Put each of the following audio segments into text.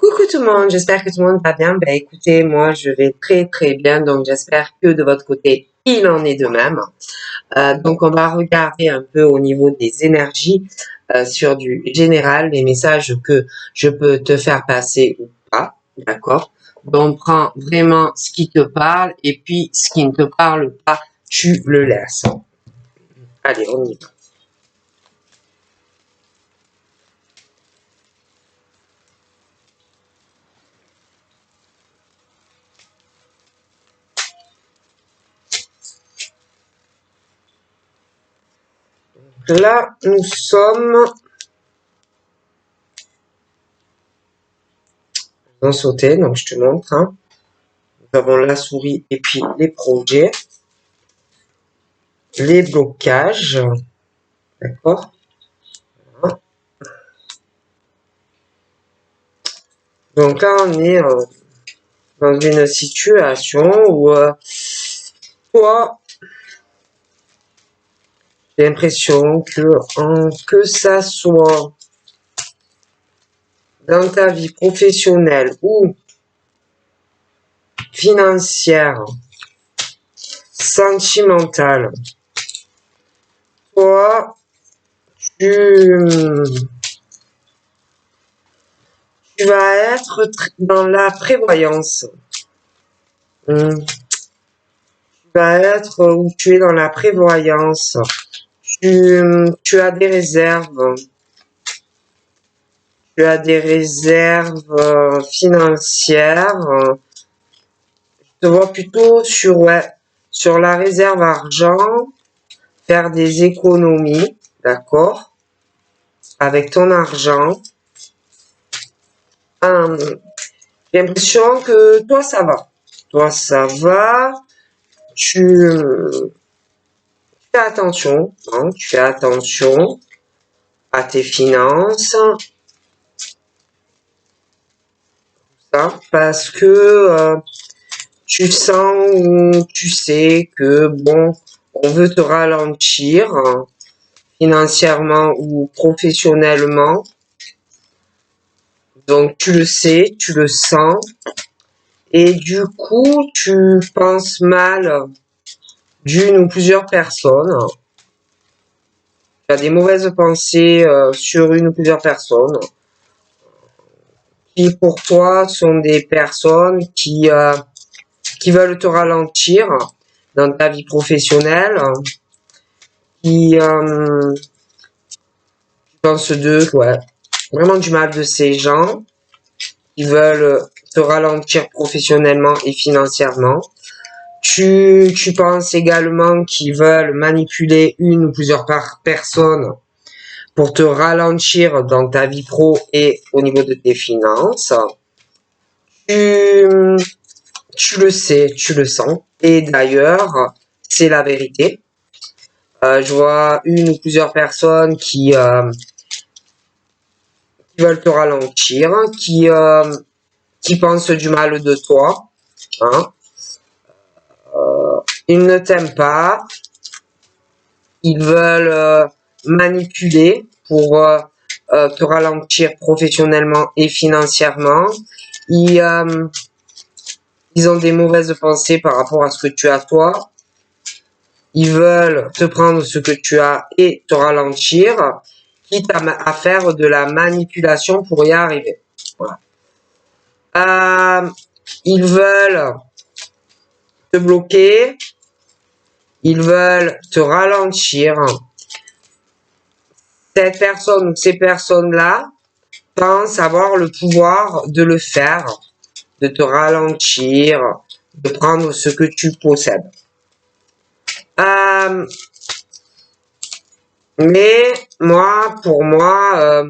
Coucou tout le monde, j'espère que tout le monde va bien. Ben écoutez, moi je vais très très bien, donc j'espère que de votre côté il en est de même. Donc on va regarder un peu au niveau des énergies sur du général, les messages que je peux te faire passer ou pas, d'accord? Donc prends vraiment ce qui te parle et puis ce qui ne te parle pas, tu le laisses. Allez, on y va. Là, nous sommes dans sauter, donc je te montre. Hein. Nous avons la souris et puis les projets. Les blocages, d'accord? Donc là, on est dans une situation où toi, j'ai l'impression que ça soit dans ta vie professionnelle ou financière, sentimentale, toi, tu vas être dans la prévoyance. Tu vas être où tu es dans la prévoyance. Tu as des réserves. Tu as des réserves financières. Je te vois plutôt sur la réserve argent, faire des économies, d'accord, avec ton argent. J'ai l'impression que toi, ça va. Toi, ça va. Tu fais attention, hein, tu fais attention à tes finances, ça, parce que tu sens ou tu sais que, bon, on veut te ralentir financièrement ou professionnellement. Donc, tu le sais, tu le sens. Et du coup, tu penses mal d'une ou plusieurs personnes. Tu as des mauvaises pensées sur une ou plusieurs personnes qui, pour toi, sont des personnes qui veulent te ralentir dans ta vie professionnelle, qui pensent vraiment du mal de ces gens, qui veulent te ralentir professionnellement et financièrement. Tu penses également qu'ils veulent manipuler une ou plusieurs personnes pour te ralentir dans ta vie pro et au niveau de tes finances. Tu le sais, tu le sens. Et d'ailleurs, c'est la vérité. Je vois une ou plusieurs personnes qui veulent te ralentir, qui pensent du mal de toi. Hein. Ils ne t'aiment pas. Ils veulent manipuler pour te ralentir professionnellement et financièrement. Ils ont des mauvaises pensées par rapport à ce que tu as toi. Ils veulent te prendre ce que tu as et te ralentir, quitte à faire de la manipulation pour y arriver. Voilà. Ils veulent te bloquer. Ils veulent te ralentir. Cette personne ou ces personnes-là pensent avoir le pouvoir de le faire, de te ralentir, de prendre ce que tu possèdes. Mais pour moi,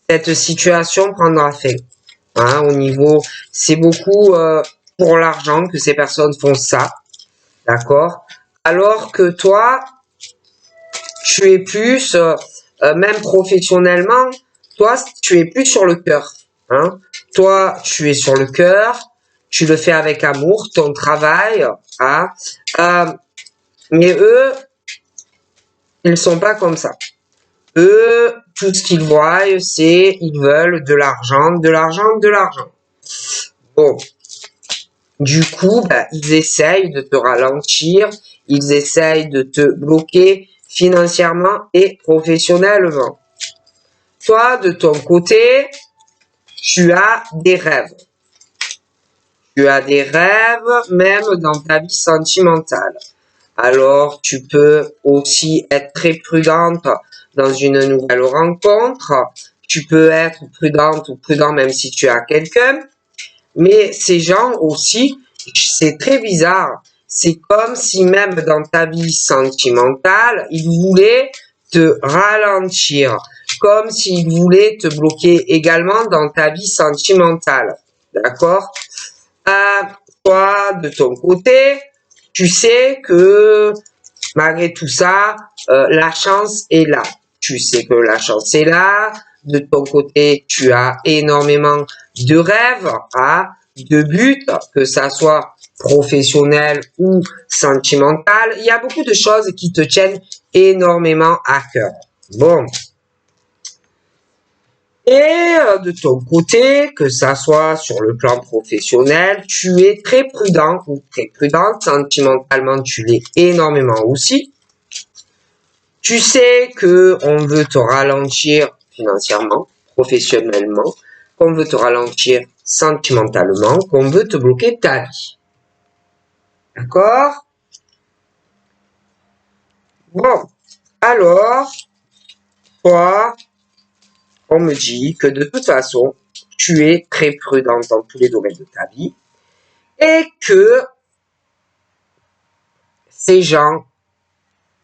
cette situation prendra fin. Hein, au niveau, c'est beaucoup pour l'argent que ces personnes font ça, d'accord? Alors que toi, tu es plus, même professionnellement, toi, tu es plus sur le cœur. Hein? Toi, tu es sur le cœur, tu le fais avec amour, ton travail. Hein? Mais eux, ils sont pas comme ça. Eux, tout ce qu'ils voient, c'est ils veulent de l'argent, de l'argent, de l'argent. Bon, du coup, ils essayent de te ralentir, ils essayent de te bloquer financièrement et professionnellement. Toi, de ton côté, tu as des rêves. Tu as des rêves même dans ta vie sentimentale. Alors, tu peux aussi être très prudente dans une nouvelle rencontre. Tu peux être prudente ou prudent même si tu as quelqu'un. Mais ces gens aussi, c'est très bizarre. C'est comme si même dans ta vie sentimentale, ils voulaient te ralentir. Comme s'ils voulaient te bloquer également dans ta vie sentimentale. D'accord? Toi, de ton côté, tu sais que malgré tout ça, la chance est là. Tu sais que la chance est là. De ton côté, tu as énormément de rêves, de buts, que ça soit professionnel ou sentimental. Il y a beaucoup de choses qui te tiennent énormément à cœur. Bon. Et de ton côté, que ça soit sur le plan professionnel, tu es très prudent ou très prudente. Sentimentalement, tu l'es énormément aussi. Tu sais que on veut te ralentir financièrement, professionnellement, qu'on veut te ralentir sentimentalement, qu'on veut te bloquer ta vie. D'accord? Bon. Alors, toi, on me dit que de toute façon, tu es très prudent dans tous les domaines de ta vie et que ces gens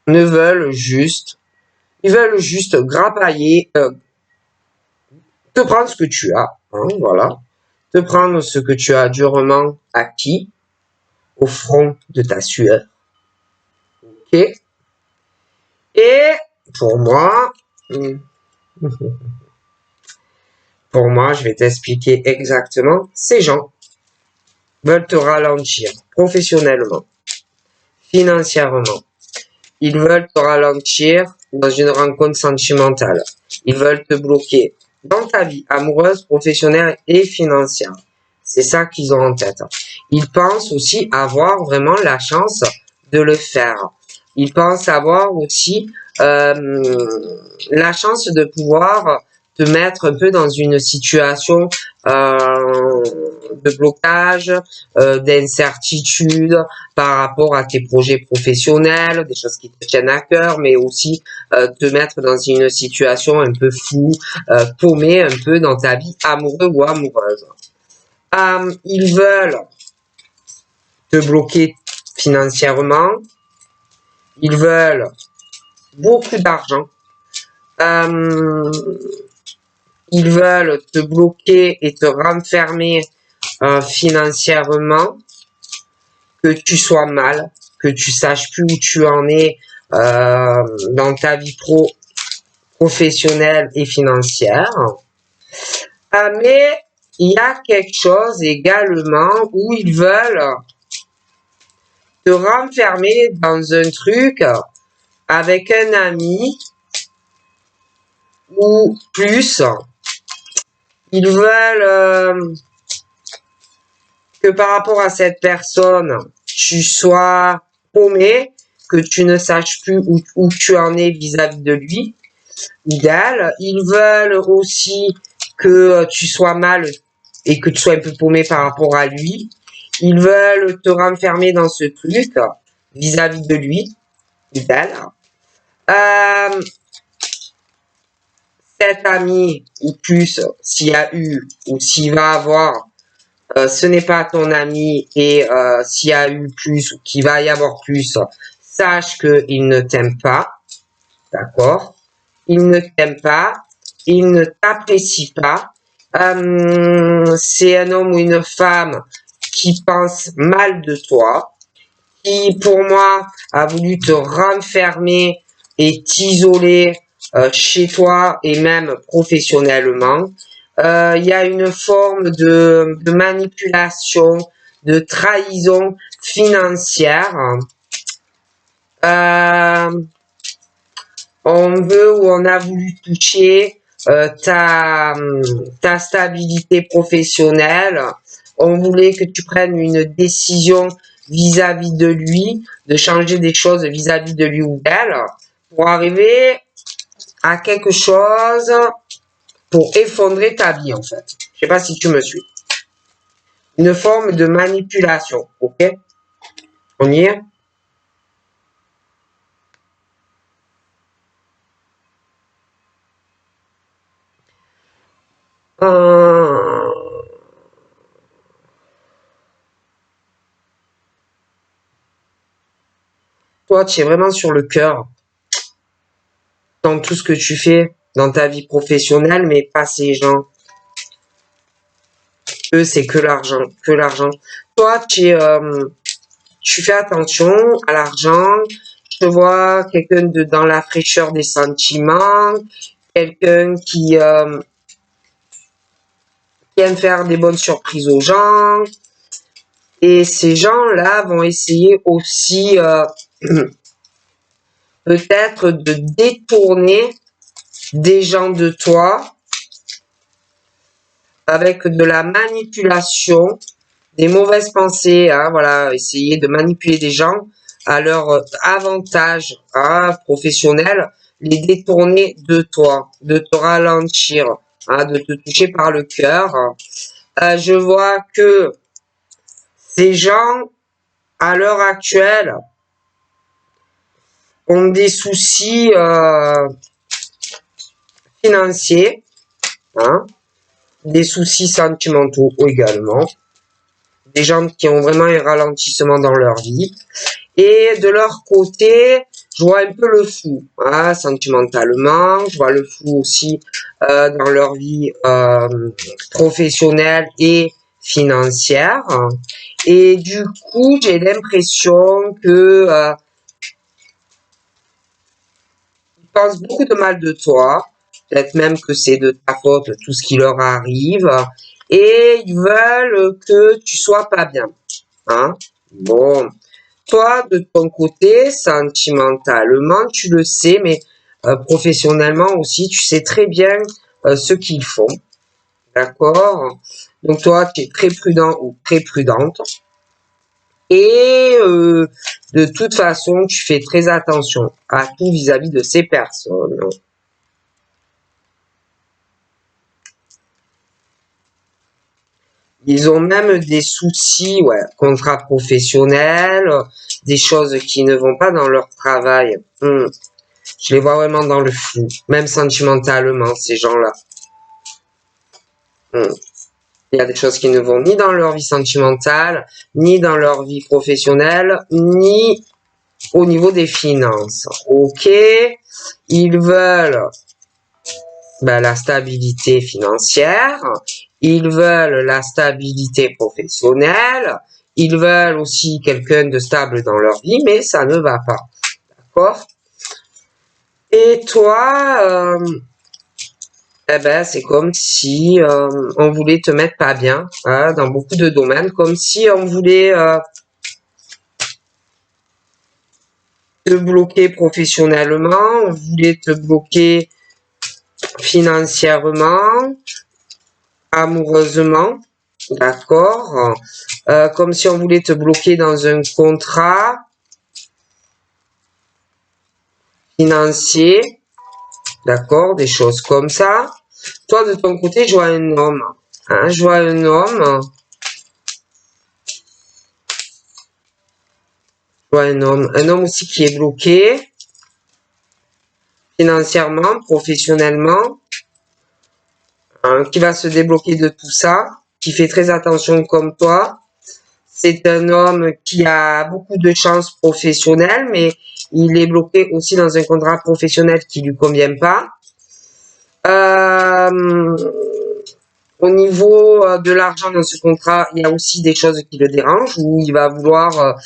ne veulent juste, ils veulent juste grapailler, te prendre ce que tu as, hein, voilà, te prendre ce que tu as durement acquis au front de ta sueur. Ok? Et pour moi, je vais t'expliquer exactement, ces gens veulent te ralentir professionnellement, financièrement. Ils veulent te ralentir dans une rencontre sentimentale. Ils veulent te bloquer dans ta vie amoureuse, professionnelle et financière. C'est ça qu'ils ont en tête. Ils pensent aussi avoir vraiment la chance de le faire. Ils pensent avoir aussi la chance de pouvoir te mettre un peu dans une situation de blocage, d'incertitude par rapport à tes projets professionnels, des choses qui te tiennent à cœur, mais aussi te mettre dans une situation un peu floue, paumée un peu dans ta vie amoureuse ou amoureuse. Ils veulent te bloquer financièrement, ils veulent beaucoup d'argent, ils veulent te bloquer et te renfermer financièrement, que tu sois mal, que tu saches plus où tu en es dans ta vie professionnelle et financière. Mais il y a quelque chose également où ils veulent te renfermer dans un truc avec un ami ou plus. Ils veulent que par rapport à cette personne, tu sois paumé, que tu ne saches plus où tu en es vis-à-vis de lui, d'elle. Ils veulent aussi que tu sois mal et que tu sois un peu paumé par rapport à lui. Ils veulent te renfermer dans ce truc vis-à-vis de lui, d'elle. Cet ami, ou plus, s'il y a eu, ou s'il va avoir, ce n'est pas ton ami, et s'il y a eu plus, ou qu'il va y avoir plus, sache qu'il ne t'aime pas, d'accord? Il ne t'aime pas, il ne t'apprécie pas, c'est un homme ou une femme qui pense mal de toi, qui, pour moi, a voulu te renfermer et t'isoler chez toi et même professionnellement. Il y a une forme de manipulation, de trahison financière. On veut ou on a voulu toucher ta stabilité professionnelle. On voulait que tu prennes une décision vis-à-vis de lui, de changer des choses vis-à-vis de lui ou d'elle, pour arriver à quelque chose pour effondrer ta vie, en fait. Je sais pas si tu me suis. Une forme de manipulation, ok? On y est? Toi, tu es vraiment sur le cœur dans tout ce que tu fais dans ta vie professionnelle, mais pas ces gens. Eux, c'est que l'argent, que l'argent. Toi, tu fais attention à l'argent. Je te vois quelqu'un de dans la fraîcheur des sentiments, quelqu'un qui aime faire des bonnes surprises aux gens. Et ces gens-là vont essayer aussi peut-être de détourner des gens de toi avec de la manipulation, des mauvaises pensées, hein, voilà, essayer de manipuler des gens à leur avantage professionnel, les détourner de toi, de te ralentir, hein, de te toucher par le cœur. Je vois que ces gens, à l'heure actuelle, ont des soucis financiers, hein, des soucis sentimentaux également, des gens qui ont vraiment un ralentissement dans leur vie. Et de leur côté, je vois un peu le flou, hein, sentimentalement, je vois le flou aussi dans leur vie professionnelle et financière. Et du coup, j'ai l'impression que ils pensent beaucoup de mal de toi, peut-être même que c'est de ta faute tout ce qui leur arrive, et ils veulent que tu sois pas bien. Hein? Bon, toi, de ton côté, sentimentalement, tu le sais, mais professionnellement aussi, tu sais très bien ce qu'ils font. D'accord? Donc toi, tu es très prudent ou très prudente. Et de toute façon, tu fais très attention à tout vis-à-vis de ces personnes. Ils ont même des soucis, ouais, contrats professionnels, des choses qui ne vont pas dans leur travail. Je les vois vraiment dans le flou, même sentimentalement, ces gens-là. Il y a des choses qui ne vont ni dans leur vie sentimentale, ni dans leur vie professionnelle, ni au niveau des finances. Ok, ils veulent la stabilité financière, ils veulent la stabilité professionnelle, ils veulent aussi quelqu'un de stable dans leur vie, mais ça ne va pas. D'accord? Et toi, c'est comme si on voulait te mettre pas bien hein, dans beaucoup de domaines, comme si on voulait te bloquer professionnellement, on voulait te bloquer financièrement, amoureusement, d'accord, comme si on voulait te bloquer dans un contrat financier, d'accord, des choses comme ça. Toi, de ton côté, je vois un homme, hein, je vois un homme, un homme aussi qui est bloqué financièrement, professionnellement, hein, qui va se débloquer de tout ça, qui fait très attention comme toi. C'est un homme qui a beaucoup de chances professionnelles, mais il est bloqué aussi dans un contrat professionnel qui lui convient pas. Au niveau de l'argent dans ce contrat, il y a aussi des choses qui le dérangent, où il va vouloir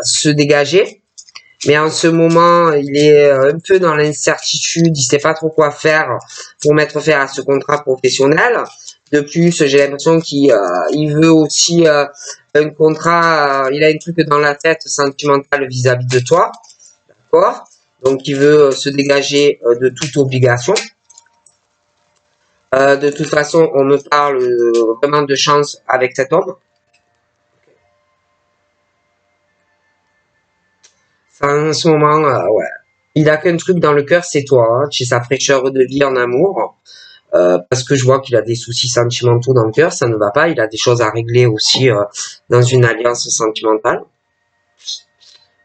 se dégager. Mais en ce moment, il est un peu dans l'incertitude, il sait pas trop quoi faire pour mettre fin à ce contrat professionnel. De plus, j'ai l'impression qu'il veut aussi un contrat, il a un truc dans la tête sentimental vis-à-vis de toi, d'accord? Donc, il veut se dégager de toute obligation. De toute façon, on me parle vraiment de chance avec cet homme. En ce moment, ouais. Il a qu'un truc dans le cœur, c'est toi. Hein. C'est sa fraîcheur de vie en amour. Parce que je vois qu'il a des soucis sentimentaux dans le cœur, ça ne va pas. Il a des choses à régler aussi dans une alliance sentimentale.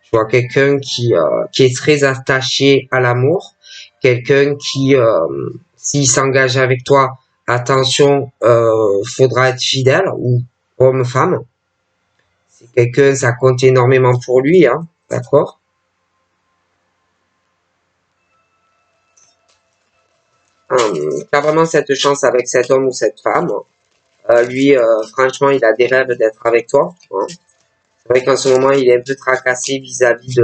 Je vois quelqu'un qui est très attaché à l'amour, quelqu'un qui, s'il s'engage avec toi, attention, faudra être fidèle ou homme-femme. C'est quelqu'un, ça compte énormément pour lui, hein, d'accord? T'as vraiment cette chance avec cet homme ou cette femme. Lui, franchement, il a des rêves d'être avec toi. Hein. C'est vrai qu'en ce moment, il est un peu tracassé vis-à-vis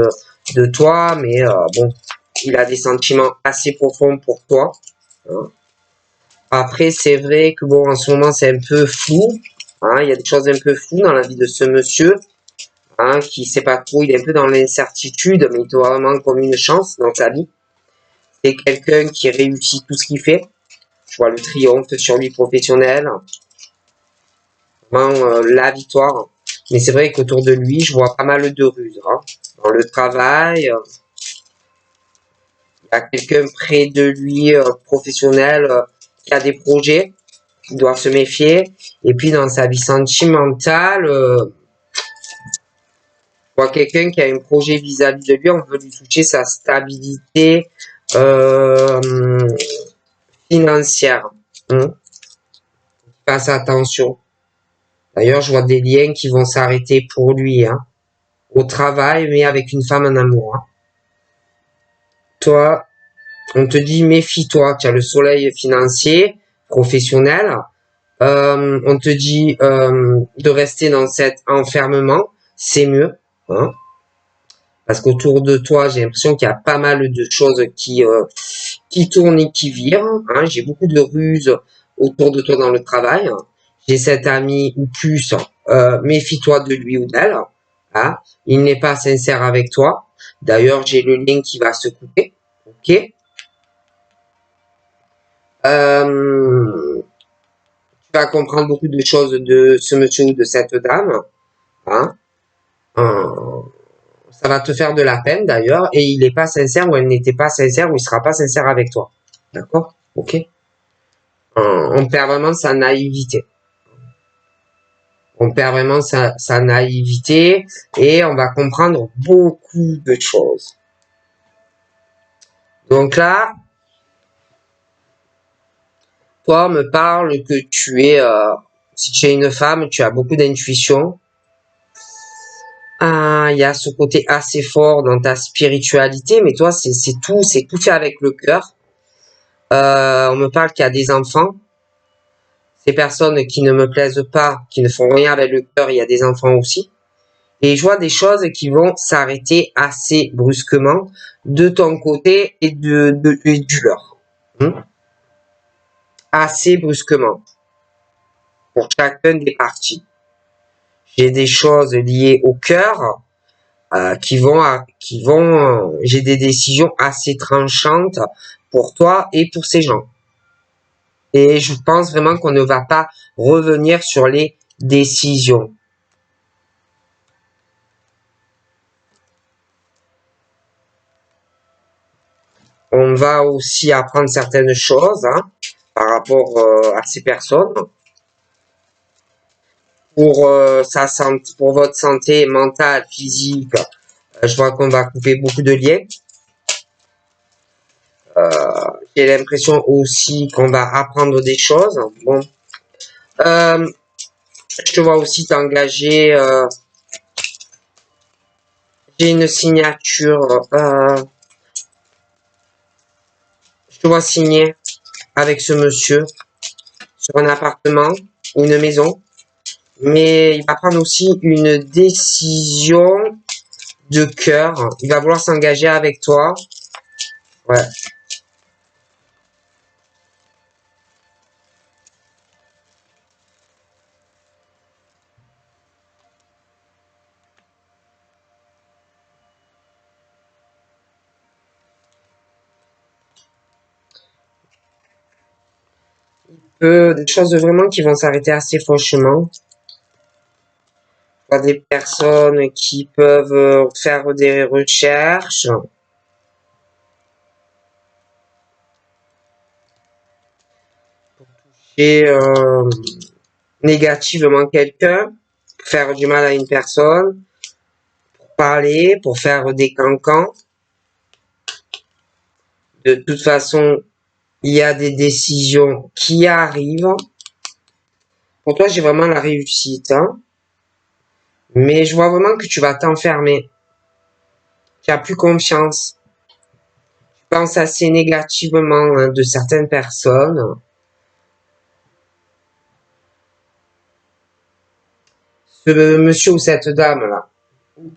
de toi, mais bon, il a des sentiments assez profonds pour toi. Hein. Après, c'est vrai que bon, en ce moment, c'est un peu flou. Hein, il y a des choses un peu floues dans la vie de ce monsieur, hein, qui sait pas trop, il est un peu dans l'incertitude, mais il doit vraiment comme une chance dans sa vie. C'est quelqu'un qui réussit tout ce qu'il fait. Je vois le triomphe sur lui professionnel, vraiment la victoire. Mais c'est vrai qu'autour de lui, je vois pas mal de ruses. Hein. Dans le travail, il y a quelqu'un près de lui, professionnel, qui a des projets, qui doit se méfier. Et puis dans sa vie sentimentale, je vois quelqu'un qui a un projet vis-à-vis de lui, on veut lui toucher sa stabilité financière. Hein. Fasse attention. D'ailleurs, je vois des liens qui vont s'arrêter pour lui, hein, au travail, mais avec une femme en amour. Hein. Toi, on te dit méfie-toi, tu as le soleil financier, professionnel. On te dit de rester dans cet enfermement, c'est mieux. Hein, parce qu'autour de toi, j'ai l'impression qu'il y a pas mal de choses qui tournent et qui virent. Hein. J'ai beaucoup de ruses autour de toi dans le travail. J'ai cet ami ou plus, méfie-toi de lui ou d'elle. Hein. Il n'est pas sincère avec toi. D'ailleurs, j'ai le lien qui va se couper. Ok. Tu vas comprendre beaucoup de choses de ce monsieur ou de cette dame. Hein. Euh, ça va te faire de la peine d'ailleurs, et il n'est pas sincère ou elle n'était pas sincère ou il sera pas sincère avec toi. D'accord? Ok? On perd vraiment sa naïveté. On perd vraiment sa naïveté et on va comprendre beaucoup de choses. Donc là, toi, on me parle que tu es, si tu es une femme, tu as beaucoup d'intuition. Ah, il y a ce côté assez fort dans ta spiritualité, mais toi, c'est tout fait avec le cœur. On me parle qu'il y a des enfants. Ces personnes qui ne me plaisent pas, qui ne font rien avec le cœur, il y a des enfants aussi. Et je vois des choses qui vont s'arrêter assez brusquement de ton côté et et du leur. Assez brusquement pour chacune des parties. J'ai des choses liées au cœur j'ai des décisions assez tranchantes pour toi et pour ces gens. Et je pense vraiment qu'on ne va pas revenir sur les décisions. On va aussi apprendre certaines choses hein, par rapport à ces personnes. Pour pour votre santé mentale, physique, je vois qu'on va couper beaucoup de liens. J'ai l'impression aussi qu'on va apprendre des choses. Bon, je te vois aussi t'engager. J'ai une signature. Je te vois signer avec ce monsieur sur un appartement ou une maison. Mais il va prendre aussi une décision de cœur. Il va vouloir s'engager avec toi. Ouais. Des choses vraiment qui vont s'arrêter assez fauchement. Des personnes qui peuvent faire des recherches. Et négativement quelqu'un, faire du mal à une personne, pour parler, pour faire des cancans. De toute façon, il y a des décisions qui arrivent. Pour toi, j'ai vraiment la réussite, hein. Mais je vois vraiment que tu vas t'enfermer. Tu n'as plus confiance. Tu penses assez négativement, hein, de certaines personnes. Ce monsieur ou cette dame-là,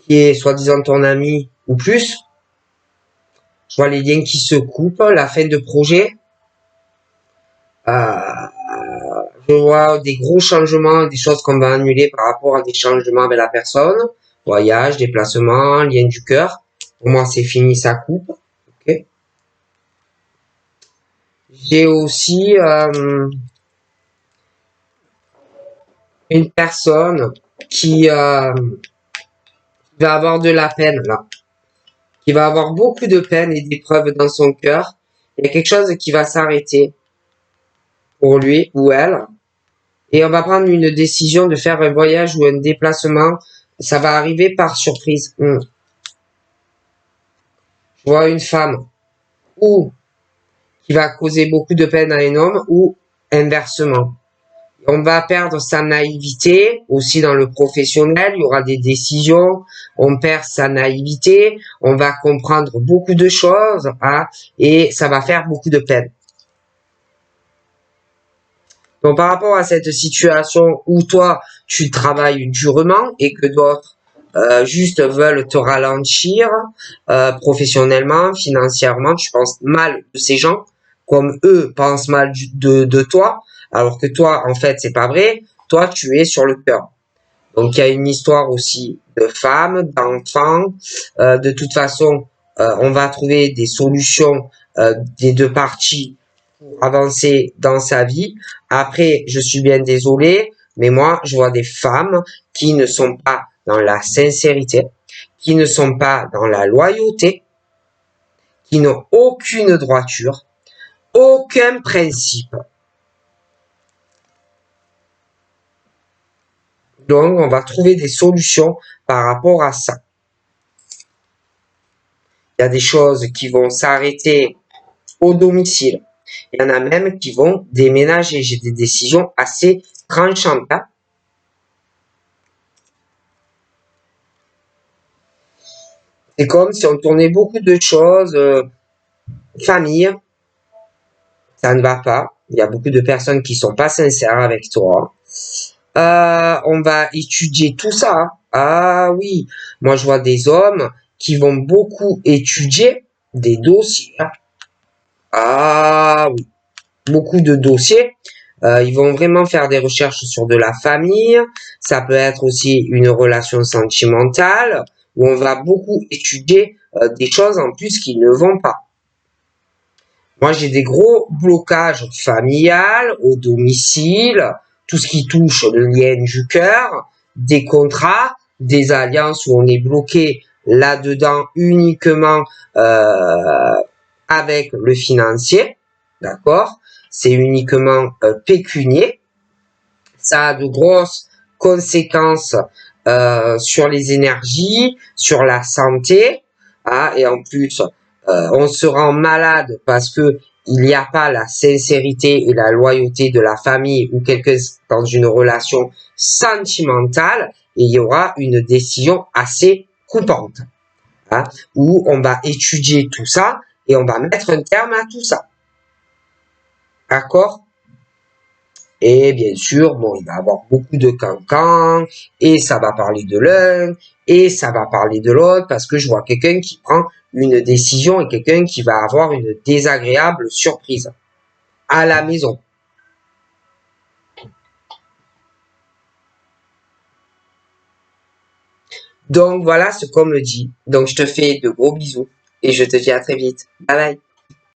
qui est soi-disant ton ami ou plus, je vois les liens qui se coupent, la fin de projet. Je vois des gros changements, des choses qu'on va annuler par rapport à des changements avec la personne. Voyage, déplacement, lien du cœur. Pour moi, c'est fini, ça coupe. Okay. J'ai aussi une personne qui va avoir de la peine là, qui va avoir beaucoup de peine et d'épreuves dans son cœur. Il y a quelque chose qui va s'arrêter pour lui ou elle. Et on va prendre une décision de faire un voyage ou un déplacement. Ça va arriver par surprise. Je vois une femme ou qui va causer beaucoup de peine à un homme ou inversement. On va perdre sa naïveté aussi dans le professionnel. Il y aura des décisions. On perd sa naïveté. On va comprendre beaucoup de choses, hein, et ça va faire beaucoup de peine. Donc par rapport à cette situation où toi tu travailles durement et que d'autres juste veulent te ralentir professionnellement, financièrement, tu penses mal de ces gens comme eux pensent mal de toi, alors que toi en fait c'est pas vrai, toi tu es sur le cœur. Donc il y a une histoire aussi de femmes, d'enfants, de toute façon on va trouver des solutions des deux parties pour avancer dans sa vie. Après, je suis bien désolé, mais moi, je vois des femmes qui ne sont pas dans la sincérité, qui ne sont pas dans la loyauté, qui n'ont aucune droiture, aucun principe. Donc, on va trouver des solutions par rapport à ça. Il y a des choses qui vont s'arrêter au domicile. Il y en a même qui vont déménager. J'ai des décisions assez tranchantes. Hein. C'est comme si on tournait beaucoup de choses. Famille, ça ne va pas. Il y a beaucoup de personnes qui sont pas sincères avec toi. On va étudier tout ça. Ah oui, moi je vois des hommes qui vont beaucoup étudier des dossiers. Ah oui, beaucoup de dossiers. Ils vont vraiment faire des recherches sur de la famille. Ça peut être aussi une relation sentimentale où on va beaucoup étudier des choses en plus qui ne vont pas. Moi, j'ai des gros blocages familial, au domicile, tout ce qui touche le lien du cœur, des contrats, des alliances où on est bloqué là-dedans uniquement avec le financier, d'accord? C'est uniquement pécunier. Ça a de grosses conséquences sur les énergies, sur la santé, hein, et en plus, on se rend malade parce que il n'y a pas la sincérité et la loyauté de la famille ou quelqu'un dans une relation sentimentale, et il y aura une décision assez coupante, hein, où on va étudier tout ça et on va mettre un terme à tout ça. D'accord? Et bien sûr, bon, il va y avoir beaucoup de cancans, et ça va parler de l'un, et ça va parler de l'autre, parce que je vois quelqu'un qui prend une décision et quelqu'un qui va avoir une désagréable surprise à la maison. Donc voilà ce qu'on me dit. Donc je te fais de gros bisous, et je te dis à très vite. Bye bye.